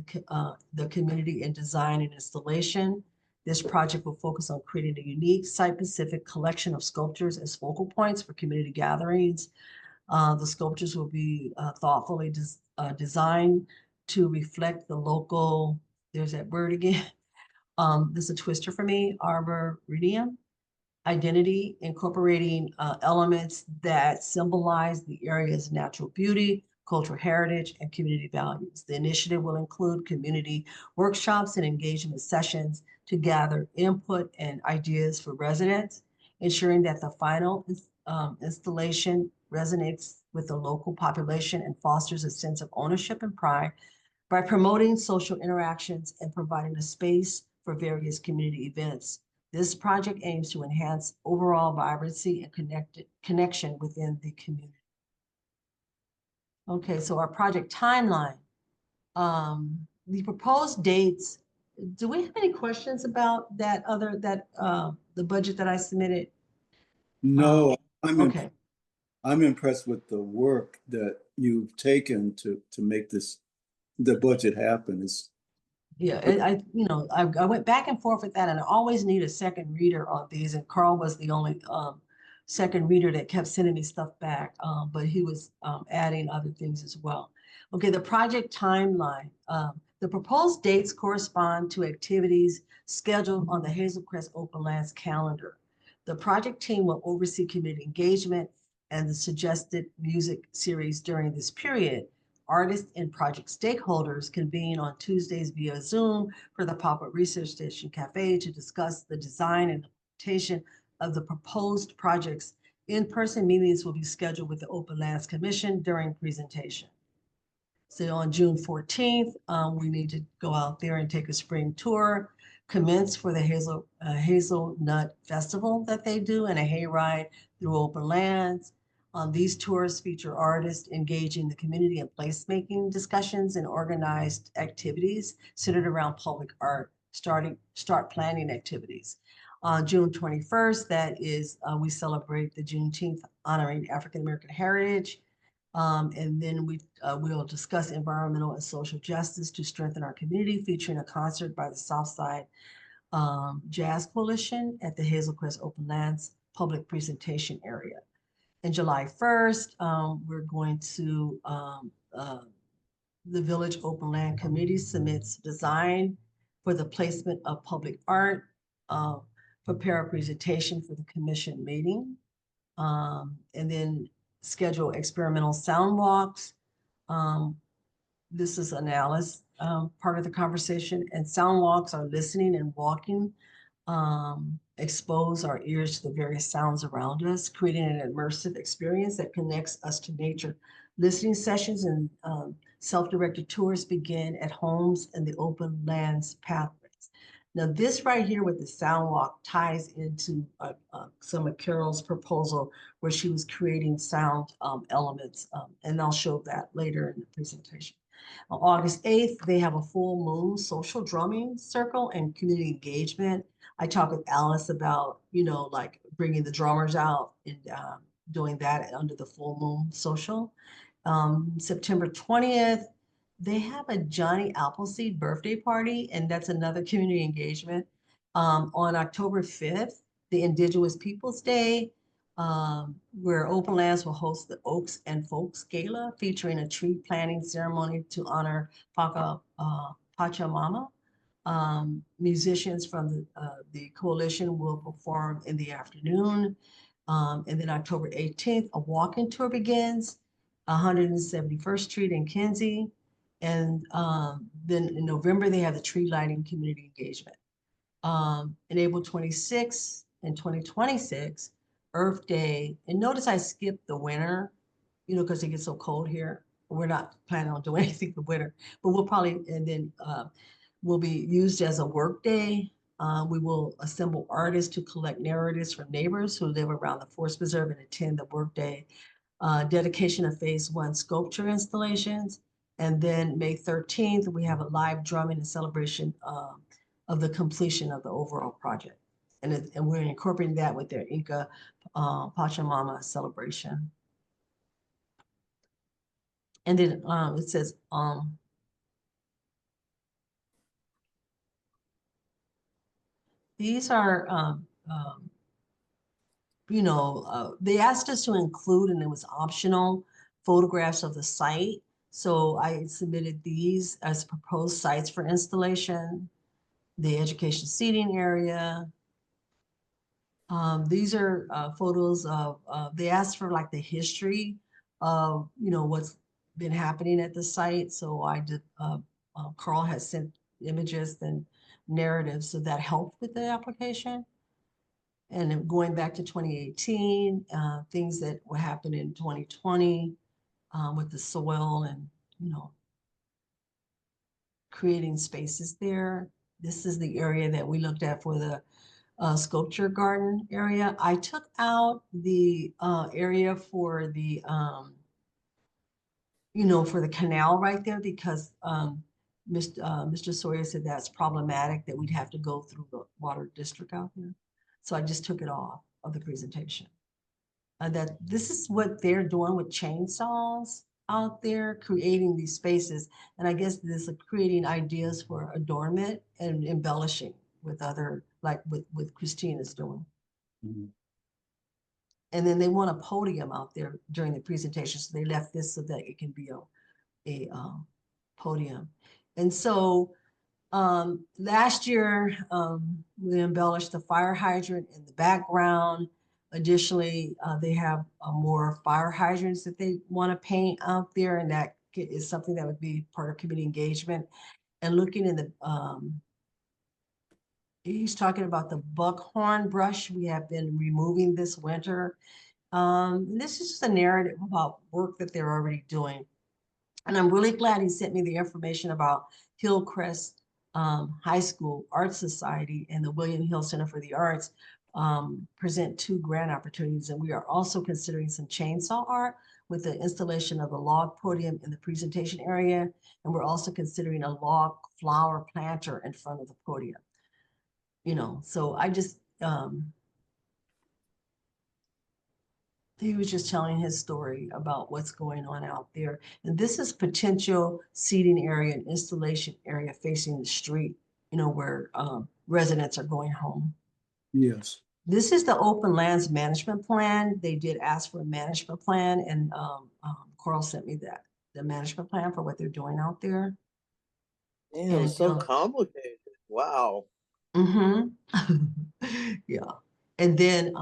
the community in design and installation. This project will focus on creating a unique site-specific collection of sculptures as focal points for community gatherings. The sculptures will be thoughtfully designed to reflect the local, there's that word again, this is a twister for me, arboretum identity, incorporating elements that symbolize the area's natural beauty, cultural heritage, and community values. The initiative will include community workshops and engagement sessions to gather input and ideas for residents, ensuring that the final installation resonates with the local population and fosters a sense of ownership and pride by promoting social interactions and providing a space for various community events. This project aims to enhance overall vibrancy and connection within the community. Okay, so our project timeline. The proposed dates, do we have any questions about the budget that I submitted? No, Okay. I'm impressed with the work that you've taken to make the budget happen. Yeah, I went back and forth with that, and I always need a second reader on these. And Carl was the only second reader that kept sending me stuff back, but he was adding other things as well. Okay, the project timeline. The proposed dates correspond to activities scheduled on the Hazel Crest Open Lands calendar. The project team will oversee community engagement and the suggested music series during this period. Artists and project stakeholders convene on Tuesdays via Zoom for the Pop-Up Research Station Cafe to discuss the design and implementation of the proposed projects. In-person meetings will be scheduled with the Open Lands Commission during presentation. So on June 14th, we need to go out there and take a spring tour, commence for the Hazelnut Festival that they do, and a hayride through open lands. These tours feature artists engaging the community in placemaking discussions and organized activities centered around public art, start planning activities. On June 21st, that is, we celebrate the Juneteenth honoring African American heritage. And then we'll discuss environmental and social justice to strengthen our community, featuring a concert by the Southside Jazz Coalition at the Hazel Crest Open Lands public presentation area. And July 1st, we're going to, the Village Open Land Committee submits design for the placement of public art, prepare a presentation for the commission meeting, and then schedule experimental sound walks. This is Alice part of the conversation, and sound walks are listening and walking, expose our ears to the various sounds around us, creating an immersive experience that connects us to nature. Listening sessions and self-directed tours begin at homes and the open lands pathways. Now, this right here with the sound walk ties into some of Carol's proposal where she was creating sound elements, and I'll show that later in the presentation. On August 8th, they have a full moon social drumming circle and community engagement. I talked with Alice about, like bringing the drummers out and doing that under the full moon social. September 20th, they have a Johnny Appleseed birthday party, and that's another community engagement. On October 5th, the Indigenous Peoples Day, where Open Lands will host the Oaks and Folks Gala, featuring a tree planting ceremony to honor Pachamama. Musicians from the coalition will perform in the afternoon. And then October 18th, a walking tour begins, 171st Street in Kinsey. And then in November, they have the tree lighting community engagement. In April 26th and 2026, Earth Day. And notice I skipped the winter, because it gets so cold here. We're not planning on doing anything for winter, but we'll probably, and then will be used as a work day. We will assemble artists to collect narratives from neighbors who live around the Forest Preserve and attend the work day. Dedication of Phase 1 sculpture installations. And then May 13th, we have a live drumming and celebration of the completion of the overall project. And we're incorporating that with their Inca Pachamama celebration. And then it says, these are, they asked us to include, and it was optional, photographs of the site. So I submitted these as proposed sites for installation, the education seating area. These are photos of, they asked for like the history of, what's been happening at the site. So I did, Carl has sent images and narratives, so that helped with the application. And then going back to 2018, things that were happening in 2020 with the soil and, creating spaces there. This is the area that we looked at for the sculpture garden area. I took out the area for the, for the canal right there because Mr. Sawyer said that's problematic, that we'd have to go through the water district out there. So I just took it off of the presentation. That this is what they're doing with chainsaws out there, creating these spaces. And I guess this is creating ideas for adornment and embellishing with other, like with Christina's doing. Mhm. And then they want a podium out there during the presentation. So they left this so that it can be a podium. And so last year, we embellished the fire hydrant in the background. Additionally, they have more fire hydrants that they want to paint out there, and that is something that would be part of community engagement. And looking in the, he's talking about the buckhorn brush we have been removing this winter. This is just a narrative about work that they're already doing. And I'm really glad he sent me the information about Hillcrest High School Art Society and the William Hill Center for the Arts present 2 grant opportunities. And we are also considering some chainsaw art with the installation of a log podium in the presentation area. And we're also considering a log flower planter in front of the podium. So I just, he was just telling his story about what's going on out there. And this is potential seating area and installation area facing the street, where residents are going home. Yes. This is the open lands management plan. They did ask for a management plan, and Carl sent me the management plan for what they're doing out there. Man, And it's so complicated. Wow. Yeah. And then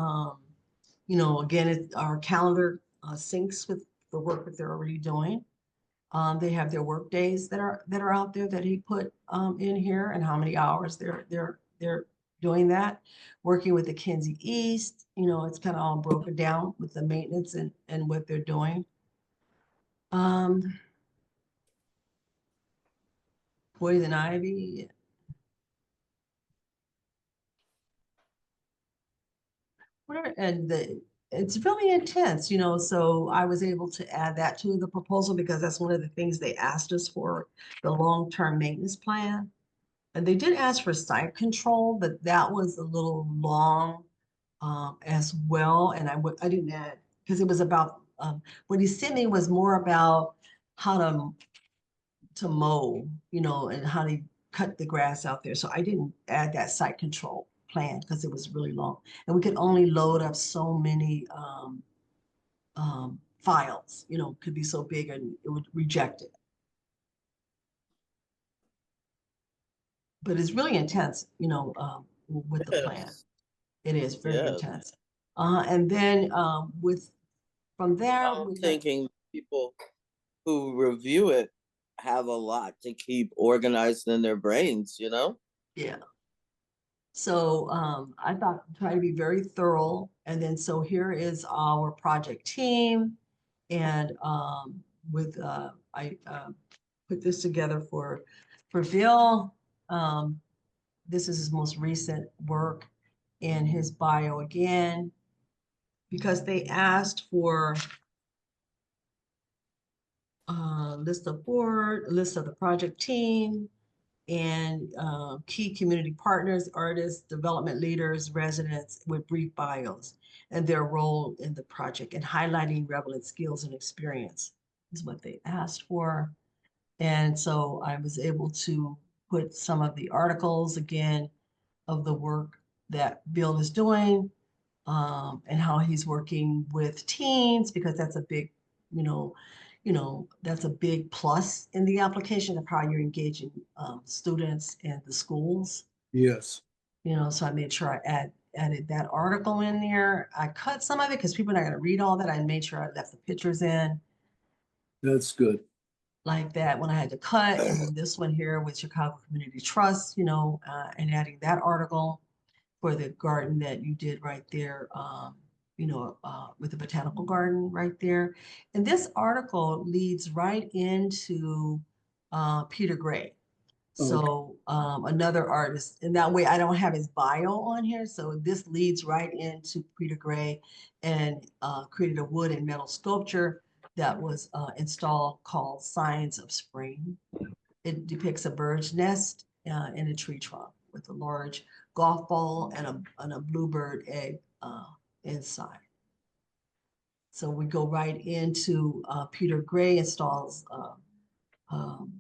again, our calendar syncs with the work that they're already doing. They have their work days that are out there that he put in here, and how many hours they're doing that. Working with the Kinsey East, it's kind of all broken down with the maintenance and what they're doing. Poison ivy. whatever, and it's really intense, you know, so I was able to add that to the proposal because that's one of the things they asked us for, the long-term maintenance plan. And they did ask for site control, but that was a little long as well. And I didn't add, because it was about, what he sent me was more about how to mow, you know, and how to cut the grass out there. So I didn't add that site control plan because it was really long. And we could only load up so many files, you know, could be so big and it would reject it. But it's really intense, you know, with the plan. Yes, It is very yes. intense. And then from there, I'm we got, thinking people who review it have a lot to keep organized in their brains, you know? yeah. So I thought try to be very thorough. And then so here is our project team. And with I put this together for Bill. This is his most recent work in his bio again, because they asked for list of board, list of the project team, and key community partners, artists, development leaders, residents with brief bios and their role in the project and highlighting relevant skills and experience is what they asked for. And so I was able to put some of the articles again of the work that Bill is doing, and how he's working with teens, because that's a big, you know, that's a big plus in the application of how you're engaging students and the schools. Yes, You know, so I made sure I added that article in there. I cut some of it because people are not going to read all that. I made sure I left the pictures in that's good. like that when I had to cut. And then this one here with Chicago Community Trust, you know, and adding that article for the garden that you did right there, you know, with the botanical garden right there. And this article leads right into Peter Gray. Okay. So another artist, and that way I don't have his bio on here. So this leads right into Peter Gray, and created a wood and metal sculpture that was installed called Signs of Spring. It depicts a bird's nest in a tree trunk with a large golf ball and a bluebird egg inside. So we go right into Peter Gray installs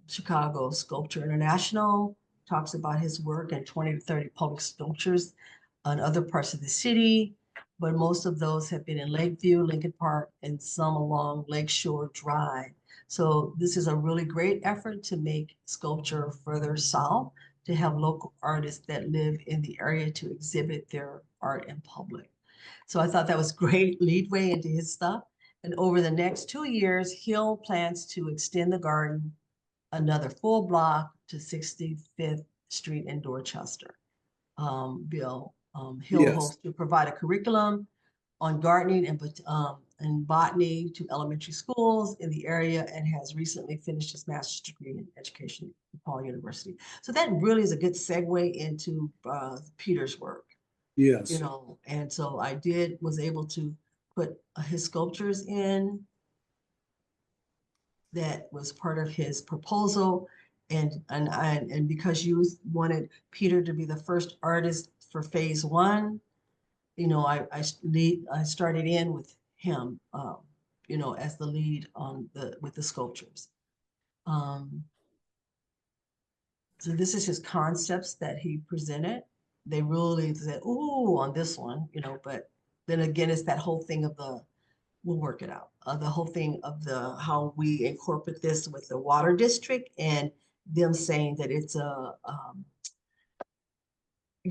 Chicago Sculpture International, talks about his work and 20 to 30 public sculptures on other parts of the city, but most of those have been in Lakeview, Lincoln Park, and some along Lakeshore Drive. So this is a really great effort to make sculpture further south, to have local artists that live in the area to exhibit their art in public. So I thought that was great leadway into his stuff. And over the next 2 years, Hill plans to extend the garden another full block to 65th Street in Dorchester. Bill Hill Yes, hopes to provide a curriculum on gardening and botany to elementary schools in the area, and has recently finished his master's degree in education at DePaul University. So that really is a good segue into Peter's work, you yes, know. And so I was able to put his sculptures in. That was part of his proposal. And because you wanted Peter to be the first artist for phase one, you know, I started in with him, you know, as the lead on with the sculptures. Um, so this is his concepts that he presented. They really said, "Ooh," on this one, you know, but then again, it's that whole thing of we'll work it out. The whole thing of how we incorporate this with the water district, and them saying that it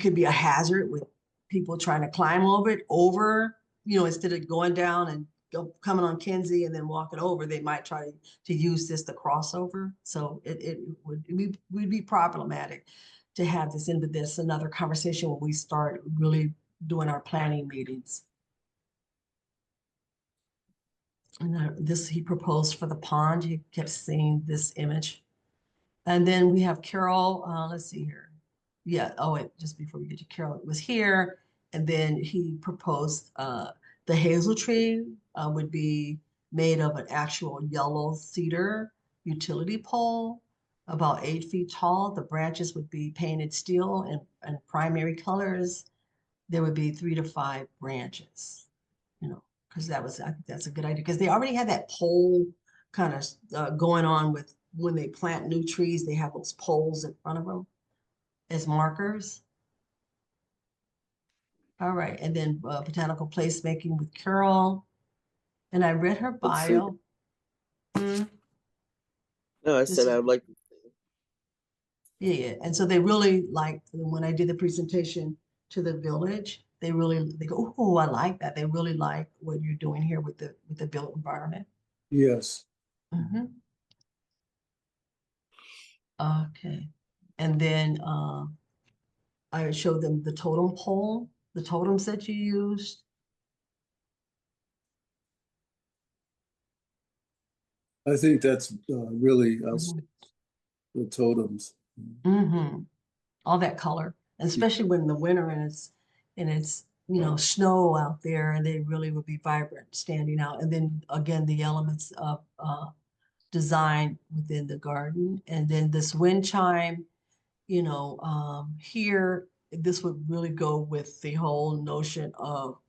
could be a hazard with people trying to climb over, you know, instead of going down and coming on Kinsey and then walking over, they might try to use this to cross over. So we'd be problematic to have this in, but there's another conversation when we start really doing our planning meetings. And this he proposed for the pond. He kept seeing this image. And then we have Carol, let's see here. Yeah, oh wait, just before we get to Carol, it was here. And then he proposed the hazel tree would be made of an actual yellow cedar utility pole, about 8 feet tall. The branches would be painted steel and primary colors. There would be 3 to 5 branches, because I think that's a good idea, because they already had that pole kind of going on with when they plant new trees, they have those poles in front of them as markers. All right, and then botanical placemaking with Carol. And I read her Let's see. bio. Hmm, No, I this said is, I would like. yeah, and so they really liked when I did the presentation to the village. They go, oh, I like that. They really like what you're doing here with the built environment. Yes. Mhm. Okay, and then I showed them the totem pole, the totems that you used. I think that's really us, Mhm. the totems. Mhm. All that color, and especially when in the winter and it's snow out there, and they really would be vibrant, standing out. And then again, the elements of design within the garden, and then this wind chime, here this would really go with the whole notion of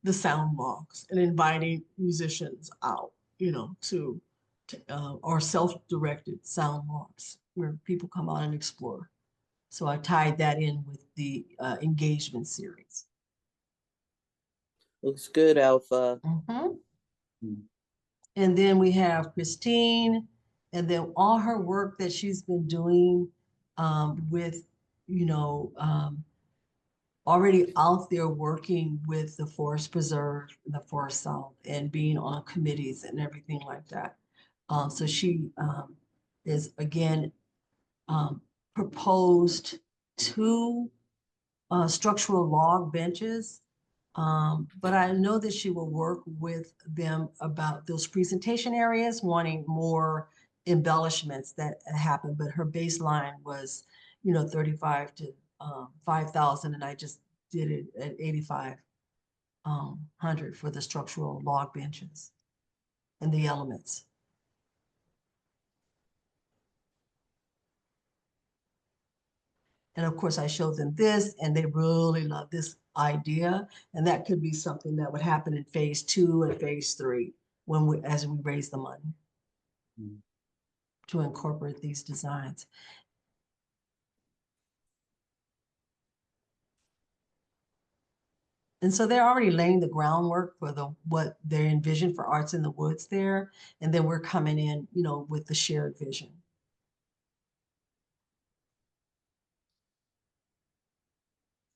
the sound walks and inviting musicians out, to or self-directed sound walks where people come out and explore. So I tied that in with the engagement series. Looks good, Alpha. Mhm. Mm. And then we have Christine, and then all her work that she's been doing with, you know, um, already out there working with the Forest Preserve, the Forest South, and being on committees and everything like that. So she is again proposed 2 structural log benches. But I know that she will work with them about those presentation areas, wanting more embellishments that happen. But her baseline was, 35 to 5,000, and I just did it at 8,500 for the structural log benches and the elements. And of course, I showed them this, and they really love this idea. And that could be something that would happen in phase 2 and phase 3 as we raise the money Mm. to incorporate these designs. And so they're already laying the groundwork for what they envision for Arts in the Woods there. And then we're coming in, with the shared vision.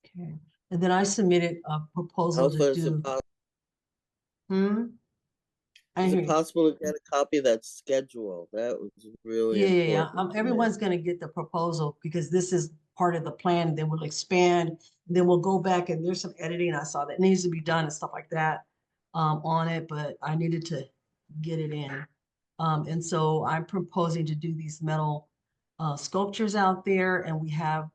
Okay. And then I submitted a proposal to Alpha, do. Hmm? I is hear it you. possible to get a copy of that schedule? That was really Yeah, yeah, yeah. important to me. Everyone's gonna get the proposal because this is part of the plan. Then we'll expand, and then we'll go back and there's some editing I saw that needs to be done and stuff like that on it, but I needed to get it in. And so I'm proposing to do these metal sculptures out there, and we have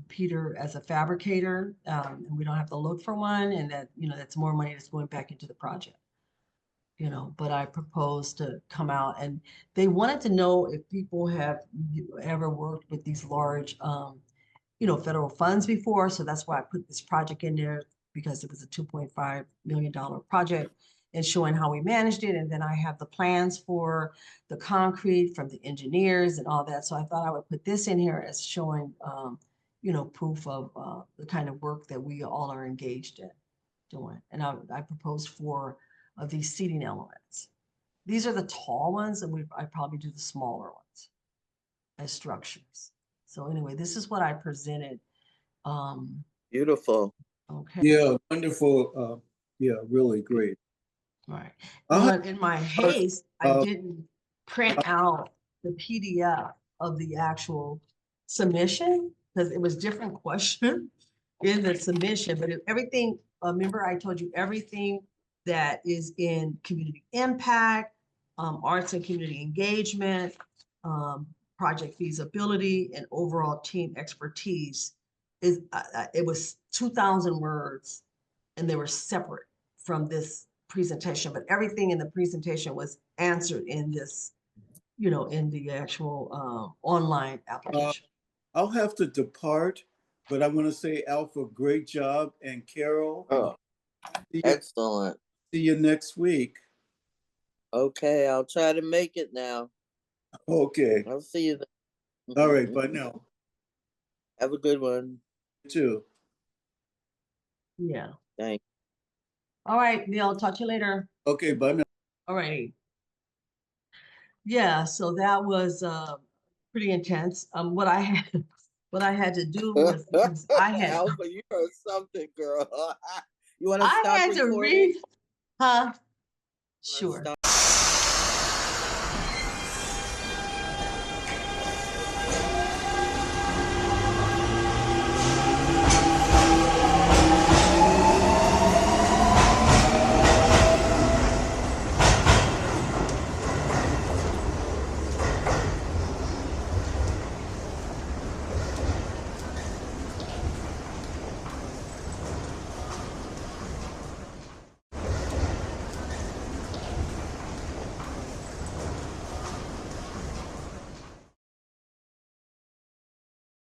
Peter as a fabricator, and we don't have to look for one, and that's more money that's going back into the project. But I proposed to come out, and they wanted to know if people have ever worked with these large, federal funds before. So that's why I put this project in there, because it was a $2.5 million project, and showing how we managed it. And then I have the plans for the concrete from the engineers and all that. So I thought I would put this in here as showing, proof of the kind of work that we all are engaged in doing. And I proposed 4 of these seating elements. These are the tall ones, and I probably do the smaller ones as structures. So anyway, this is what I presented. Beautiful. Okay, Yeah, wonderful. Yeah, really great. right. I'll Well, in my haste, I uh, didn't print out the PDF of the actual submission because it was different question in the submission, but everything, remember I told you everything that is in community impact, arts and community engagement, project feasibility, and overall team expertise it was 2,000 words, and they were separate from this presentation, but everything in the presentation was answered in this, in the actual online application. I'll have to depart, but I want to say, Alpha, great job, and Carol, Oh, see excellent. you next week. Okay, I'll try to make it now. Okay. I'll see you then. All right. Bye now. Have a good one. You too. Yeah. Thanks. All right, Neil, talk to you later. Okay. Bye now. All righty. Yeah, so that was pretty intense. What I had to do was, because Alpha, you are something, girl. You want to I stop had to recording? read, huh? Wanna Sure. stop